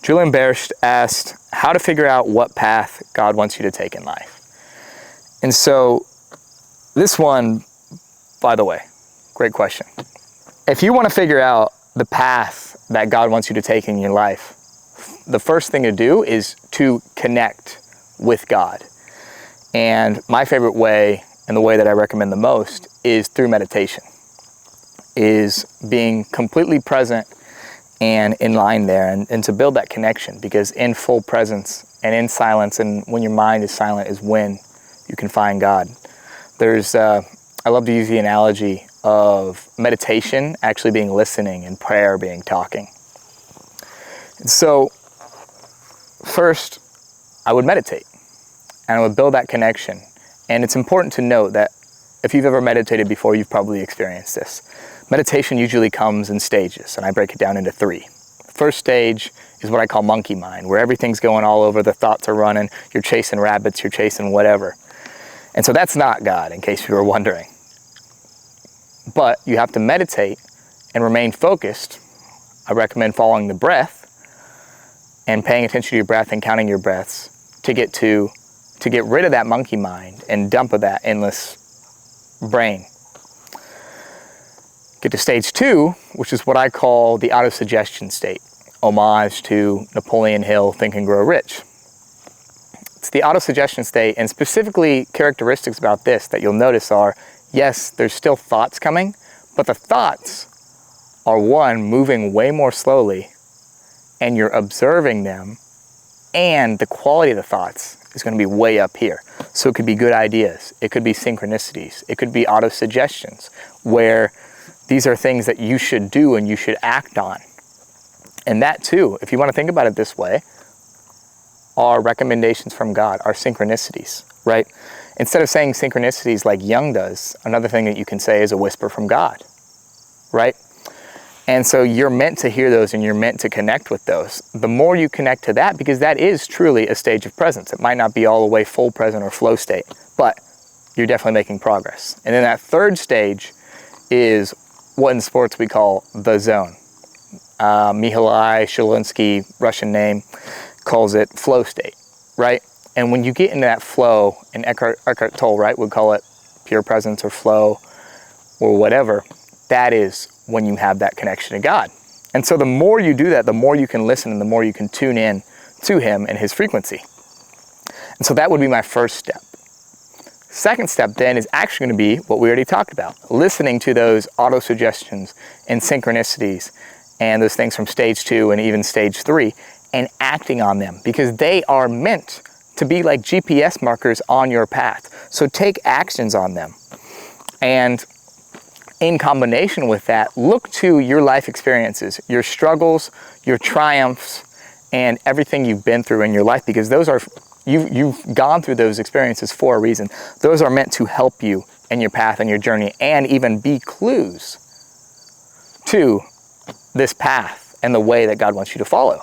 Julian Bersht asked how to figure out what path God wants you to take in life. And so this one, by the way, great question. If you want to figure out the path that God wants you to take in your life, the first thing to do is to connect with God. And my favorite way, and the way that I recommend the most, is through meditation, is being completely present and in line there, and to build that connection, because in full presence and in silence, and when your mind is silent, is when you can find God. I love to use the analogy of meditation actually being listening and prayer being talking. And so first, I would meditate and I would build that connection. And it's important to note that if you've ever meditated before, you've probably experienced this. Meditation usually comes in stages, and I break it down into 3. The first stage is what I call monkey mind, where everything's going all over, the thoughts are running, you're chasing rabbits, you're chasing whatever. And so that's not God, in case you were wondering. But you have to meditate and remain focused. I recommend following the breath and paying attention to your breath and counting your breaths to get rid of that monkey mind and dump of that endless brain. Get to stage 2, which is what I call the AutoSuggestion state, homage to Napoleon Hill, Think and Grow Rich. It's the AutoSuggestion state, and specifically characteristics about this that you'll notice are, yes, there's still thoughts coming, but the thoughts are, one, moving way more slowly, and you're observing them, and the quality of the thoughts is going to be way up here. So it could be good ideas, it could be synchronicities, it could be AutoSuggestions, where these are things that you should do and you should act on. And that too, if you want to think about it this way, are recommendations from God, are synchronicities, right? Instead of saying synchronicities like Jung does, another thing that you can say is a whisper from God, right? And so you're meant to hear those and you're meant to connect with those. The more you connect to that, because that is truly a stage of presence. It might not be all the way full present or flow state, but you're definitely making progress. And then that third stage is what in sports we call the zone. Mihaly Shilinsky, Russian name, calls it flow state, right? And when you get into that flow, and Eckhart Tolle, right, would call it pure presence or flow or whatever, that is when you have that connection to God. And so the more you do that, the more you can listen and the more you can tune in to Him and His frequency. And so that would be my first step. Second step then is actually going to be what we already talked about, listening to those AutoSuggestions and synchronicities and those things from stage 2 and even stage 3 and acting on them, because they are meant to be like GPS markers on your path. So take actions on them. And in combination with that, look to your life experiences, your struggles, your triumphs, and everything you've been through in your life, because those are, you've gone through those experiences for a reason. Those are meant to help you in your path and your journey, and even be clues to this path and the way that God wants you to follow.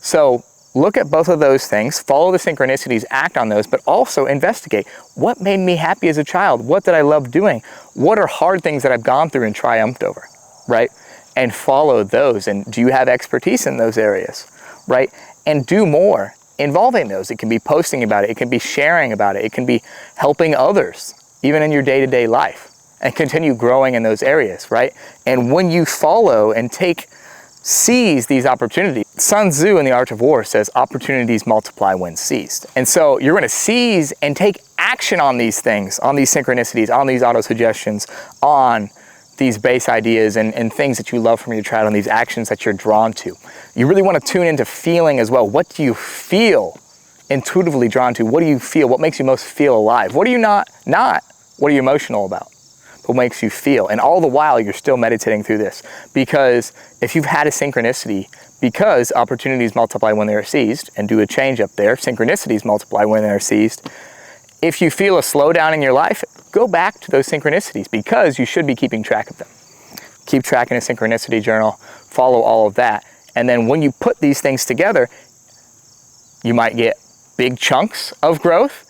So look at both of those things, follow the synchronicities, act on those, but also investigate. What made me happy as a child? What did I love doing? What are hard things that I've gone through and triumphed over, right? And follow those. And do you have expertise in those areas, right? And do more involving those. It can be posting about it. It can be sharing about it. It can be helping others, even in your day-to-day life, and continue growing in those areas, right? And when you follow and seize these opportunities. Sun Tzu in The Art of War says opportunities multiply when seized. And so you're going to seize and take action on these things, on these synchronicities, on these AutoSuggestions, on these base ideas and things that you love from your child, and these actions that you're drawn to. You really want to tune into feeling as well. What do you feel intuitively drawn to? What do you feel? What makes you most feel alive? What are you not? What are you emotional about? What makes you feel? And all the while you're still meditating through this, because if you've had a synchronicity, because opportunities multiply when they are seized, and do a change up there, synchronicities multiply when they are seized. If you feel a slowdown in your life, go back to those synchronicities, because you should be keeping track of them. Keep track in a synchronicity journal, follow all of that, and then when you put these things together, you might get big chunks of growth,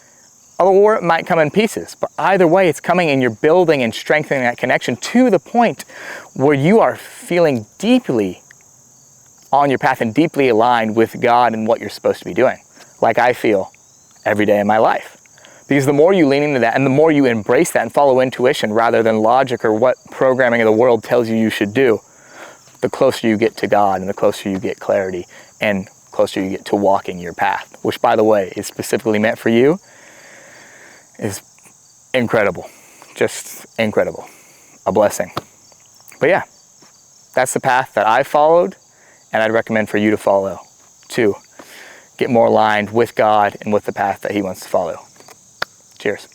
or it might come in pieces. But either way, it's coming and you're building and strengthening that connection to the point where you are feeling deeply on your path and deeply aligned with God and what you're supposed to be doing, like I feel every day in my life. Because the more you lean into that and the more you embrace that and follow intuition rather than logic or what programming of the world tells you you should do, the closer you get to God and the closer you get clarity and closer you get to walking your path, which, by the way, is specifically meant for you, is incredible. Just incredible. A blessing. But yeah, that's the path that I followed, and I'd recommend for you to follow to get more aligned with God and with the path that He wants to follow. Cheers.